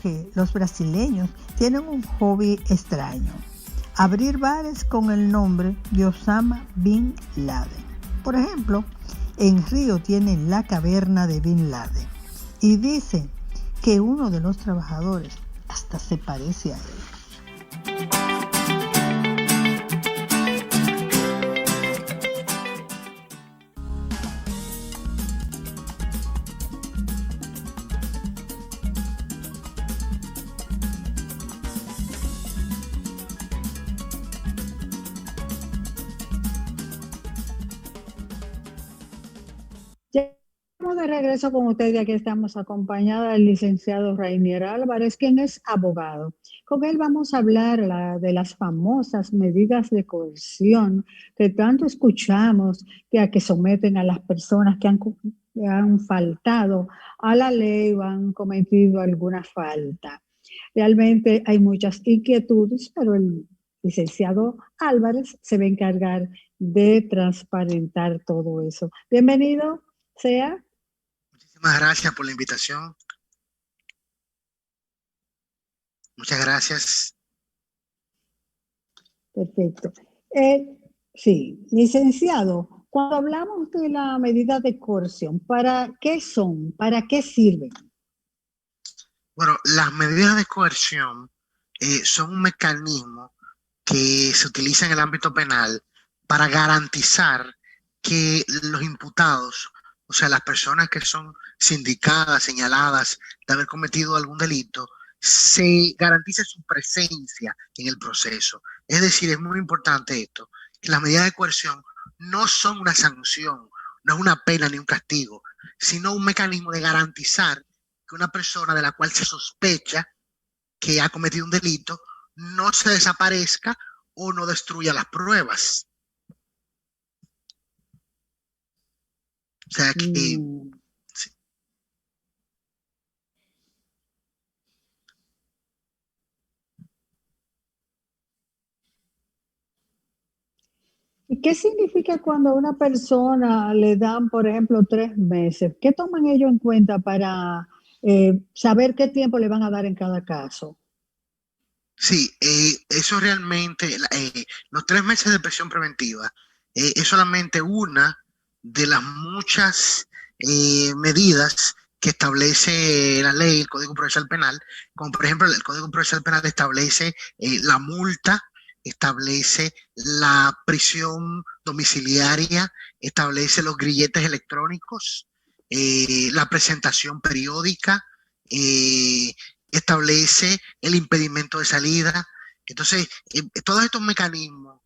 que los brasileños tienen un hobby extraño: abrir bares con el nombre de Osama Bin Laden. Por ejemplo, en Río tienen la caverna de Bin Laden y dicen que uno de los trabajadores hasta se parece a él. Estamos de regreso con ustedes y aquí estamos acompañada del licenciado Rainier Álvarez, quien es abogado. Con él vamos a hablar de las famosas medidas de coerción que tanto escuchamos que someten a las personas que han faltado a la ley o han cometido alguna falta. Realmente hay muchas inquietudes, pero el licenciado Álvarez se va a encargar de transparentar todo eso. Bienvenido sea. Muchísimas gracias por la invitación. Muchas gracias. Perfecto. Sí, licenciado, cuando hablamos de la medida de coerción, ¿para qué son? ¿Para qué sirven? Bueno, las medidas de coerción son un mecanismo que se utiliza en el ámbito penal para garantizar que los imputados, o sea, las personas que son sindicadas, señaladas de haber cometido algún delito, se garantice su presencia en el proceso. Es decir, es muy importante esto, que las medidas de coerción no son una sanción, no es una pena ni un castigo, sino un mecanismo de garantizar que una persona de la cual se sospecha que ha cometido un delito no se desaparezca o no destruya las pruebas. O sea que sí. ¿Y qué significa cuando a una persona le dan, por ejemplo, 3 meses? ¿Qué toman ellos en cuenta para saber qué tiempo le van a dar en cada caso? Sí, eso realmente, los 3 meses de prisión preventiva es solamente una de las muchas medidas que establece la ley, el Código Procesal Penal, como por ejemplo el Código Procesal Penal establece la multa, establece la prisión domiciliaria, establece los grilletes electrónicos, la presentación periódica, establece el impedimento de salida. Entonces, todos estos mecanismos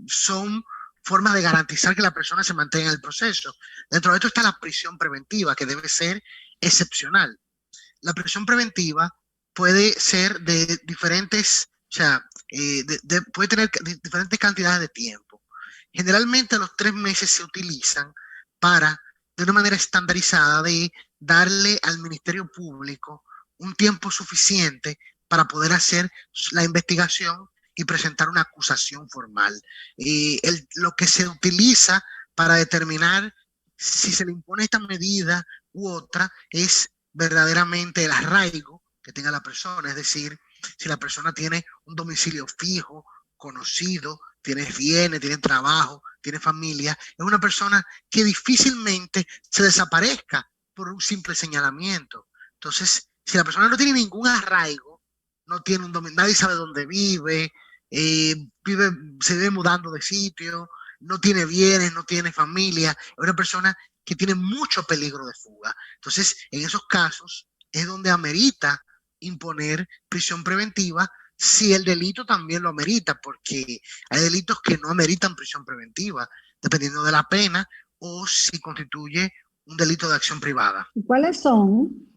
son formas de garantizar que la persona se mantenga en el proceso. Dentro de esto está la prisión preventiva, que debe ser excepcional. La prisión preventiva puede ser de diferentes, o sea, puede tener diferentes cantidades de tiempo. Generalmente los 3 meses se utilizan para, de una manera estandarizada, de darle al Ministerio Público un tiempo suficiente para poder hacer la investigación y presentar una acusación formal. Lo que se utiliza para determinar si se le impone esta medida u otra es verdaderamente el arraigo que tenga la persona, es decir, si la persona tiene un domicilio fijo, conocido, tiene bienes, tiene trabajo, tiene familia, es una persona que difícilmente se desaparezca por un simple señalamiento. Entonces, si la persona no tiene ningún arraigo, no tiene un domicilio, nadie sabe dónde vive, se vive mudando de sitio, no tiene bienes, no tiene familia, es una persona que tiene mucho peligro de fuga. Entonces, en esos casos es donde amerita imponer prisión preventiva si el delito también lo amerita, porque hay delitos que no ameritan prisión preventiva, dependiendo de la pena o si constituye un delito de acción privada. ¿Y cuáles son?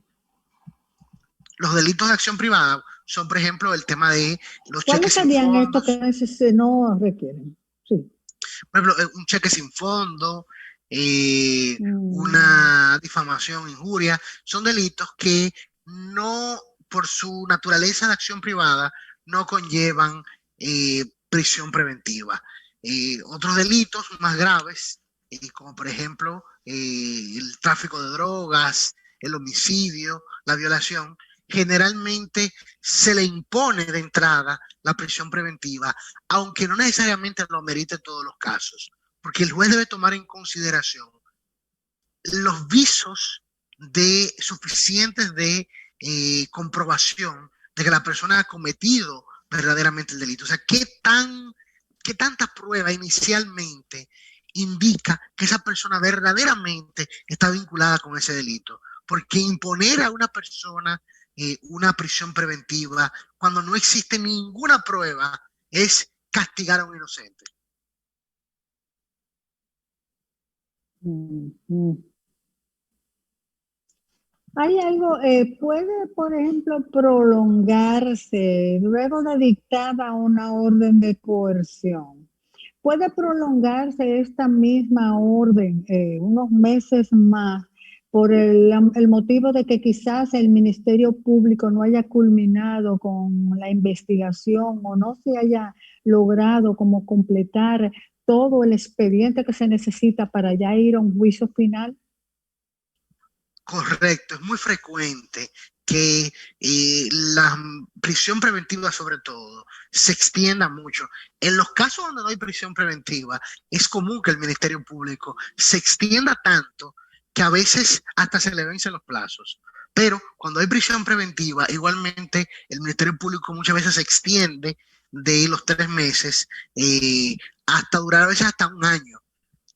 Los delitos de acción privada son, por ejemplo, el tema de los ¿Cuáles cheques sin serían estos fondos. que no requieren? Sí. Por ejemplo, un cheque sin fondo, una difamación, injuria, son delitos que no, por su naturaleza de acción privada, no conllevan prisión preventiva. Otros delitos más graves, como por ejemplo el tráfico de drogas, el homicidio, la violación, generalmente se le impone de entrada la prisión preventiva, aunque no necesariamente lo merite en todos los casos, porque el juez debe tomar en consideración los visos suficientes de comprobación de que la persona ha cometido verdaderamente el delito. O sea, qué tanta prueba inicialmente indica que esa persona verdaderamente está vinculada con ese delito. Porque imponer a una persona una prisión preventiva cuando no existe ninguna prueba es castigar a un inocente. Hay algo, puede, por ejemplo, prolongarse luego de dictada una orden de coerción. Puede prolongarse esta misma orden unos meses más por el motivo de que quizás el Ministerio Público no haya culminado con la investigación o no se haya logrado como completar todo el expediente que se necesita para ya ir a un juicio final. Correcto, es muy frecuente que la prisión preventiva, sobre todo, se extienda mucho. En los casos donde no hay prisión preventiva, es común que el Ministerio Público se extienda tanto que a veces hasta se le vencen los plazos. Pero cuando hay prisión preventiva, igualmente el Ministerio Público muchas veces se extiende de los 3 meses hasta durar a veces hasta un año.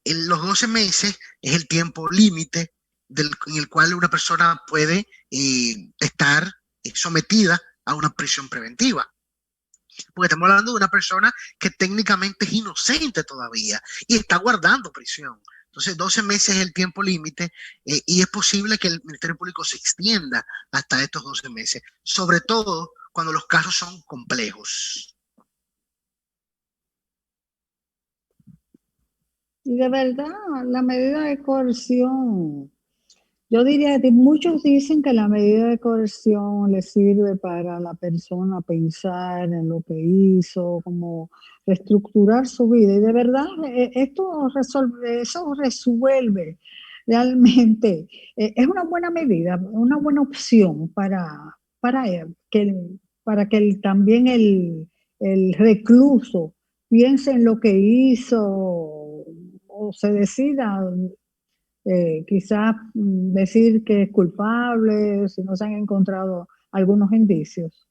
En los 12 meses es el tiempo límite en el cual una persona puede estar sometida a una prisión preventiva. Porque estamos hablando de una persona que técnicamente es inocente todavía y está guardando prisión. Entonces, 12 meses es el tiempo límite y es posible que el Ministerio Público se extienda hasta estos 12 meses, sobre todo cuando los casos son complejos. Y de verdad, la medida de coerción, yo diría que muchos dicen que la medida de coerción le sirve para la persona pensar en lo que hizo, como reestructurar su vida. Y de verdad, eso resuelve realmente. Es una buena medida, una buena opción para también el recluso piense en lo que hizo o se decida. Quizás decir que es culpable si no se han encontrado algunos indicios.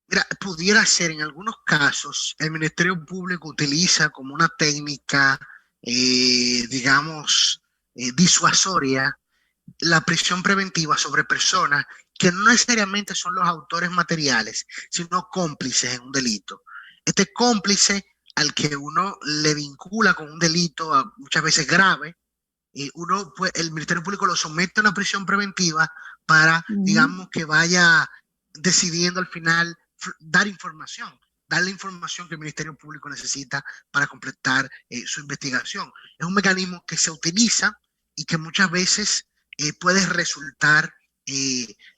Mira, pudiera ser en algunos casos, el Ministerio Público utiliza como una técnica, digamos, disuasoria, la prisión preventiva sobre personas que no necesariamente son los autores materiales, sino cómplices en un delito. Este cómplice al que uno le vincula con un delito muchas veces grave, pues, el Ministerio Público lo somete a una prisión preventiva para, digamos, que vaya decidiendo al final dar la información que el Ministerio Público necesita para completar su investigación. Es un mecanismo que se utiliza y que muchas veces puede resultar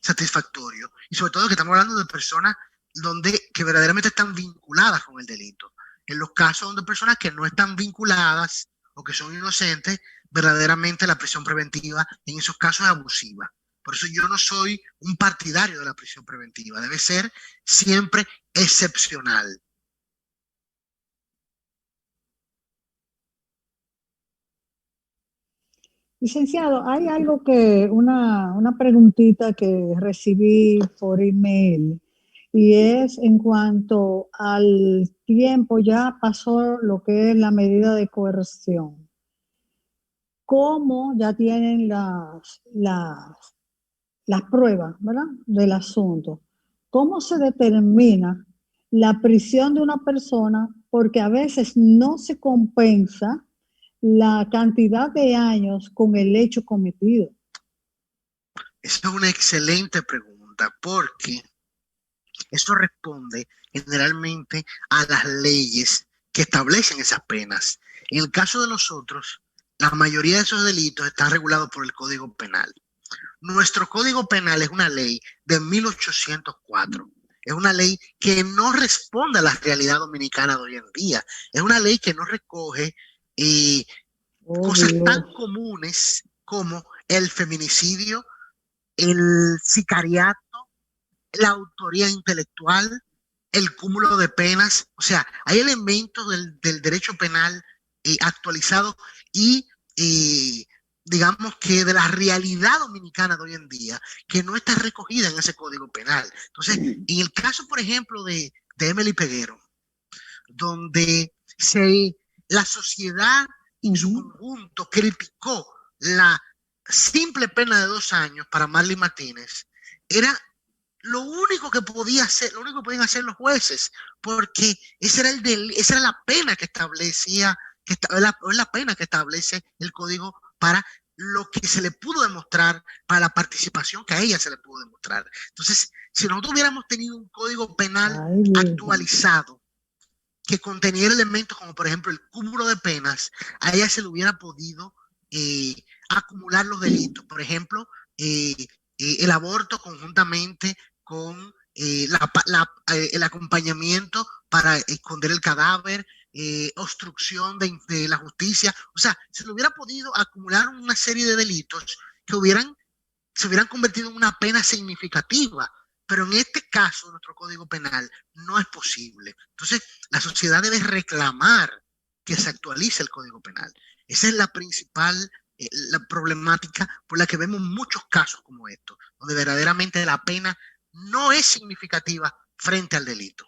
satisfactorio. Y sobre todo que estamos hablando de personas que verdaderamente están vinculadas con el delito. En los casos donde personas que no están vinculadas o que son inocentes, verdaderamente la prisión preventiva en esos casos es abusiva. Por eso yo no soy un partidario de la prisión preventiva. Debe ser siempre excepcional. Licenciado, hay algo una preguntita que recibí por email y es en cuanto al tiempo, ya pasó lo que es la medida de coerción. ¿Cómo ya tienen las pruebas, ¿verdad?, del asunto? ¿Cómo se determina la prisión de una persona? Porque a veces no se compensa la cantidad de años con el hecho cometido. Esa es una excelente pregunta porque eso responde generalmente a las leyes que establecen esas penas. En el caso de nosotros, la mayoría de esos delitos están regulados por el Código Penal. Nuestro Código Penal es una ley de 1804. Es una ley que no responde a la realidad dominicana de hoy en día. Es una ley que no recoge cosas tan comunes como el feminicidio, el sicariato, la autoría intelectual, el cúmulo de penas. O sea, hay elementos del derecho penal actualizado y digamos que de la realidad dominicana de hoy en día, que no está recogida en ese código penal. Entonces, en el caso, por ejemplo, de Emily Peguero, donde la sociedad en su conjunto criticó la simple pena de 2 años para Marley Martínez, era lo único que podía hacer, lo único que podían hacer los jueces, porque esa era la pena que establecía, la pena que establece el código para lo que se le pudo demostrar, para la participación que a ella se le pudo demostrar. Entonces, si nosotros hubiéramos tenido un código penal actualizado, que contenía elementos como por ejemplo el cúmulo de penas, a ella se le hubiera podido acumular los delitos. Por ejemplo, el aborto conjuntamente con el acompañamiento para esconder el cadáver, obstrucción de la justicia. O sea, se le hubiera podido acumular una serie de delitos que se hubieran convertido en una pena significativa. Pero en este caso, nuestro código penal no es posible. Entonces, la sociedad debe reclamar que se actualice el código penal. Esa es la principal la problemática por la que vemos muchos casos como estos, donde verdaderamente la pena no es significativa frente al delito.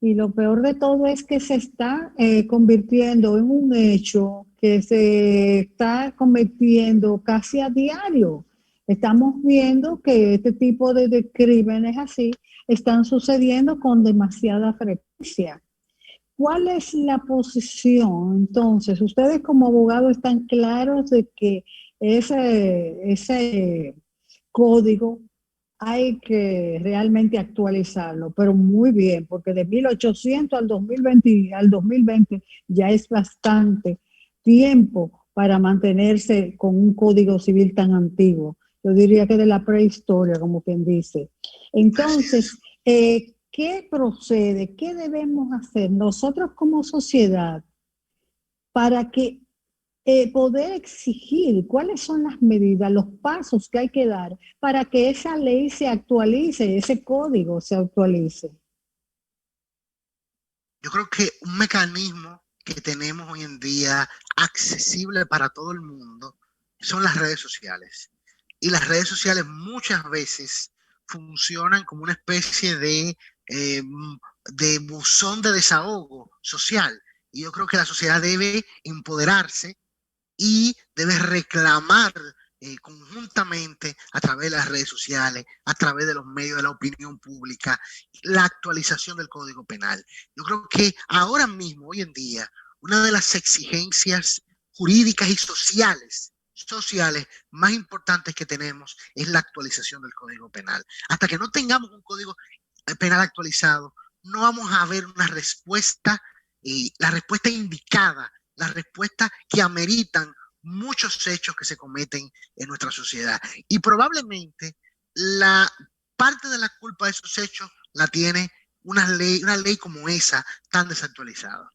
Y lo peor de todo es que se está convirtiendo en un hecho que se está convirtiendo casi a diario. Estamos viendo que este tipo de crímenes así están sucediendo con demasiada frecuencia. ¿Cuál es la posición? Entonces, ustedes como abogados están claros de que ese código hay que realmente actualizarlo, pero muy bien, porque de 1800 al 2020 ya es bastante tiempo para mantenerse con un código civil tan antiguo. Yo diría que de la prehistoria, como quien dice. Entonces, ¿qué procede? ¿Qué debemos hacer nosotros como sociedad para que poder exigir cuáles son las medidas, los pasos que hay que dar para que esa ley se actualice, ese código se actualice? Yo creo que un mecanismo que tenemos hoy en día accesible para todo el mundo son las redes sociales. Y las redes sociales muchas veces funcionan como una especie de buzón de desahogo social. Y yo creo que la sociedad debe empoderarse y debe reclamar conjuntamente a través de las redes sociales, a través de los medios de la opinión pública, la actualización del Código Penal. Yo creo que ahora mismo, hoy en día, una de las exigencias jurídicas y sociales más importantes que tenemos es la actualización del Código Penal. Hasta que no tengamos un Código Penal actualizado, no vamos a ver una respuesta, la respuesta indicada, las respuestas que ameritan muchos hechos que se cometen en nuestra sociedad. Y probablemente la parte de la culpa de esos hechos la tiene una ley como esa tan desactualizada.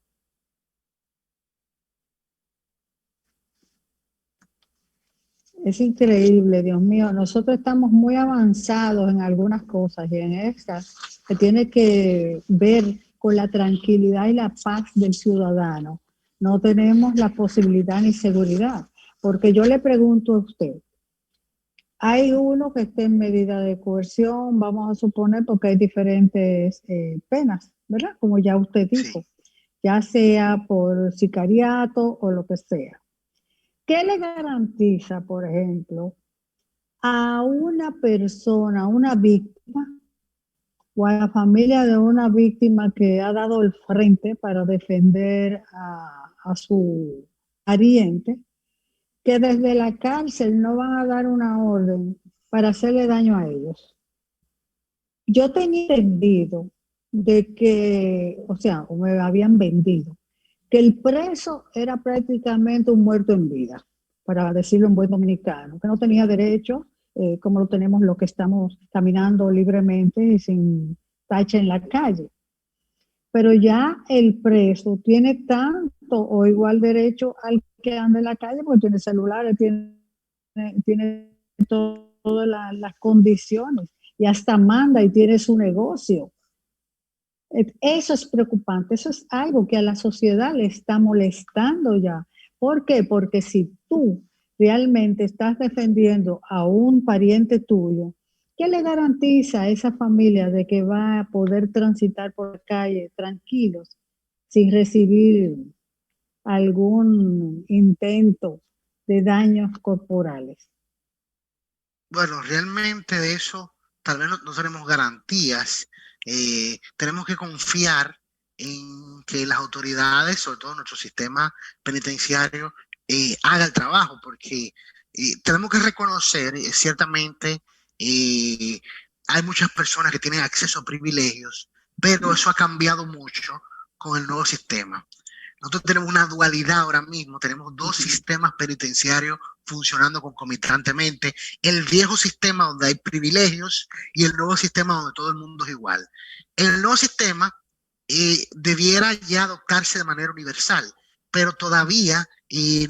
Es increíble, Dios mío. Nosotros estamos muy avanzados en algunas cosas y en estas se tiene que ver con la tranquilidad y la paz del ciudadano. No tenemos la posibilidad ni seguridad, porque yo le pregunto a usted, hay uno que esté en medida de coerción, vamos a suponer, porque hay diferentes penas, ¿verdad? Como ya usted dijo, sí, ya sea por sicariato o lo que sea. ¿Qué le garantiza, por ejemplo, a una persona, a una víctima, o a la familia de una víctima que ha dado el frente para defender a su pariente, que desde la cárcel no van a dar una orden para hacerle daño a ellos? Yo tenía entendido de que, o sea, o me habían vendido, que el preso era prácticamente un muerto en vida, para decirlo en buen dominicano, que no tenía derecho, como lo tenemos los que estamos caminando libremente y sin tacha en la calle. Pero ya el preso tiene tanto o igual derecho al que anda en la calle porque tiene celulares, tiene todas las condiciones y hasta manda y tiene su negocio. Eso es preocupante, eso es algo que a la sociedad le está molestando ya. ¿Por qué? Porque si tú realmente estás defendiendo a un pariente tuyo, ¿qué le garantiza a esa familia de que va a poder transitar por la calle tranquilos sin recibir algún intento de daños corporales? Bueno, realmente de eso tal vez no tenemos garantías. Tenemos que confiar en que las autoridades, sobre todo nuestro sistema penitenciario, haga el trabajo, porque tenemos que reconocer, ciertamente, hay muchas personas que tienen acceso a privilegios, pero eso ha cambiado mucho con el nuevo sistema. Nosotros tenemos una dualidad ahora mismo, tenemos dos sistemas penitenciarios funcionando concomitantemente, el viejo sistema donde hay privilegios y el nuevo sistema donde todo el mundo es igual. El nuevo sistema debiera ya adoptarse de manera universal, pero todavía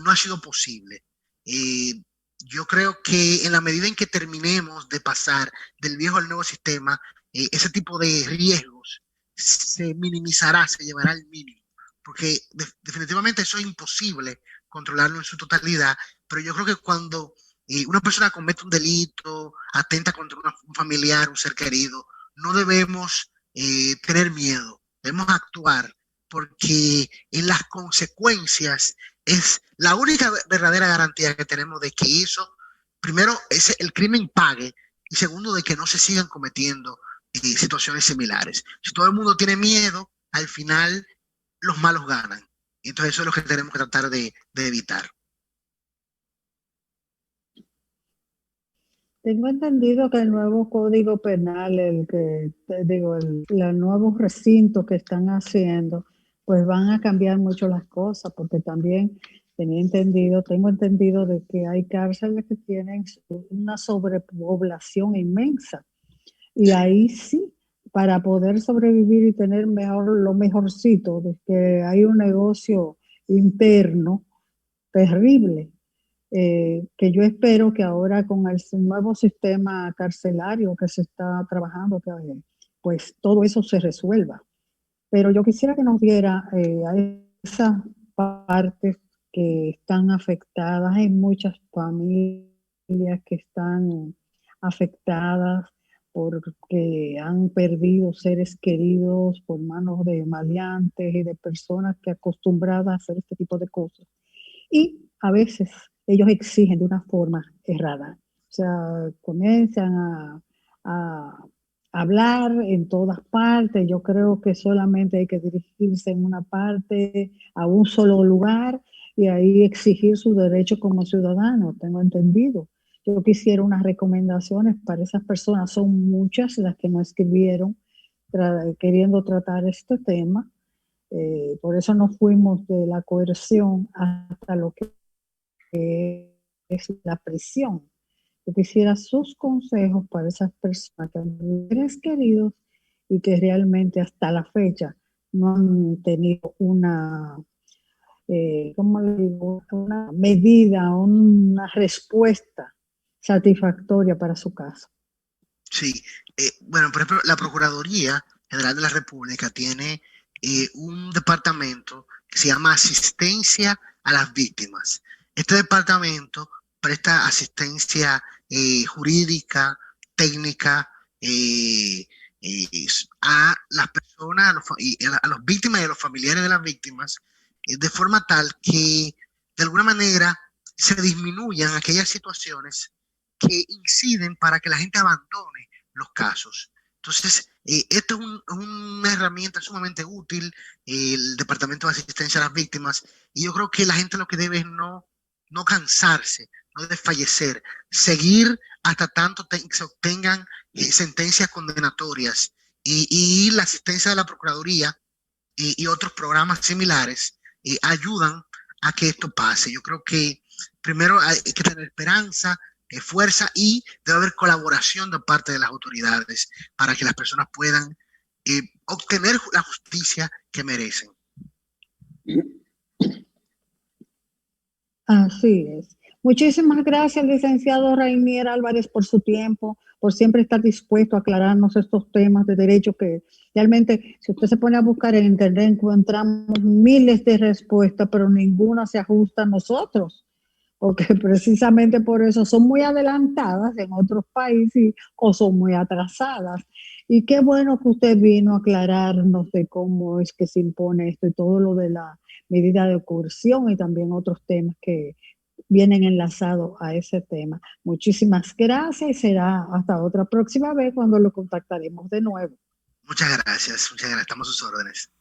no ha sido posible. Yo creo que en la medida en que terminemos de pasar del viejo al nuevo sistema, ese tipo de riesgos se minimizará, se llevará al mínimo, porque definitivamente eso es imposible controlarlo en su totalidad, pero yo creo que cuando una persona comete un delito, atenta contra un familiar, un ser querido, no debemos tener miedo, debemos actuar, porque en las consecuencias es la única verdadera garantía que tenemos de que eso, primero, el crimen pague, y segundo, de que no se sigan cometiendo situaciones similares. Si todo el mundo tiene miedo, al final los malos ganan. Entonces eso es lo que tenemos que tratar de evitar. Tengo entendido que el nuevo Código Penal, los nuevos recintos que están haciendo, pues van a cambiar mucho las cosas, porque también tengo entendido de que hay cárceles que tienen una sobrepoblación inmensa. Y ahí sí, para poder sobrevivir y tener lo mejorcito, de que hay un negocio interno terrible. Que yo espero que ahora con el nuevo sistema carcelario que se está trabajando, pues todo eso se resuelva. Pero yo quisiera que nos diera a esas partes que están afectadas. Hay muchas familias que están afectadas porque han perdido seres queridos por manos de maleantes y de personas que acostumbradas a hacer este tipo de cosas. Y a veces ellos exigen de una forma errada. O sea, comienzan a hablar en todas partes. Yo creo que solamente hay que dirigirse en una parte, a un solo lugar, y ahí exigir su derecho como ciudadano, tengo entendido. Yo quisiera unas recomendaciones para esas personas. Son muchas las que nos escribieron queriendo tratar este tema. Por eso nos fuimos de la coerción hasta lo que es la prisión. Yo quisiera sus consejos para esas personas que han seres queridos y que realmente hasta la fecha no han tenido una, ¿cómo le digo? Una medida, una respuesta satisfactoria para su caso. Sí, bueno, por ejemplo, la Procuraduría General de la República tiene un departamento que se llama Asistencia a las Víctimas. Este departamento presta asistencia jurídica, técnica, a las personas, a las víctimas y a los familiares de las víctimas, de forma tal que de alguna manera se disminuyan aquellas situaciones que inciden para que la gente abandone los casos. Entonces, esto es una herramienta sumamente útil, el Departamento de Asistencia a las Víctimas, y yo creo que la gente lo que debe es no cansarse, no desfallecer, seguir hasta tanto se obtengan sentencias condenatorias, y la asistencia de la Procuraduría y otros programas similares ayudan a que esto pase. Yo creo que primero hay que tener esperanza, fuerza, y debe haber colaboración de parte de las autoridades para que las personas puedan obtener la justicia que merecen. Así es. Muchísimas gracias, licenciado Rainier Álvarez, por su tiempo, por siempre estar dispuesto a aclararnos estos temas de derecho que realmente, si usted se pone a buscar en Internet, encontramos miles de respuestas, pero ninguna se ajusta a nosotros, porque precisamente por eso son muy adelantadas en otros países o son muy atrasadas. Y qué bueno que usted vino a aclararnos de cómo es que se impone esto y todo lo de la medida de coerción y también otros temas que vienen enlazados a ese tema. Muchísimas gracias y será hasta otra próxima vez cuando lo contactaremos de nuevo. Muchas gracias, estamos a sus órdenes.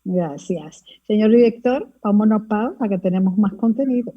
Gracias. Señor director, vámonos a pausa que tenemos más contenido.